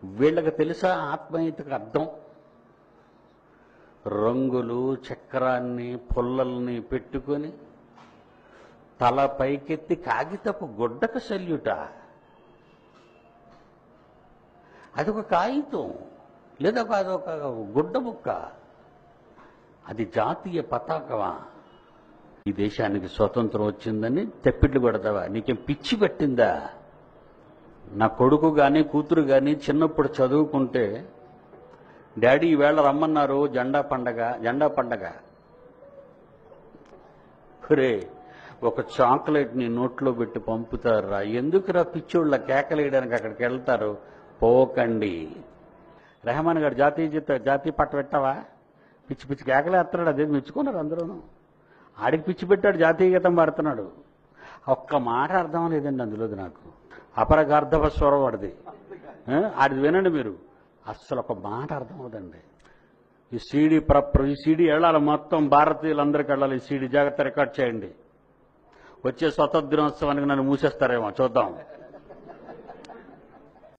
వీళ్ళకి తెలుసా ఆత్మీయతకు అర్థం? రంగులు, చక్రాన్ని, పుల్లల్ని పెట్టుకొని తల పైకెత్తి కాగితపు గుడ్డకు సెల్యూట. అదొక కాగితం లేదా అదొక గుడ్డ ముక్క. అది జాతీయ పతాకమా? ఈ దేశానికి స్వతంత్రం వచ్చిందని తెప్పిట్లు పెడతావా? నీకేం పిచ్చి పట్టిందా? నా కొడుకు కానీ కూతురు కానీ చిన్నప్పుడు చదువుకుంటే, డాడీ ఈవేళ రమ్మన్నారు జెండా పండగ. ఒరే, ఒక చాక్లెట్ ని నోట్లో పెట్టి పంపుతారా? ఎందుకురా పిచ్చోళ్ళ కేకలేయడానికి అక్కడికి వెళ్తారు? పోకండి. రెహమాన్ గారు జాతీయ పట్ట పెట్టావా? పిచ్చి పిచ్చి కేకలేస్తున్నాడు. అదే మెచ్చుకున్నారు అందరూను. ఆడికి పిచ్చి పెట్టాడు, జాతీయ గీతం పాడుతున్నాడు. ఒక్క మాట అర్థం లేదండి అందులోది నాకు. అపరగార్ధవ స్వరం వాడిది. ఆడిది వినండి మీరు, అస్సలు ఒక మాట అర్థం అవుదండి. ఈ సీడీ వెళ్ళాలి, మొత్తం భారతీయులందరికీ వెళ్ళాలి. ఈ సీడీ జాగ్రత్త రికార్డ్ చేయండి. వచ్చే స్వతంత్ర దినోత్సవానికి నన్ను మూసేస్తారేమో చూద్దాం.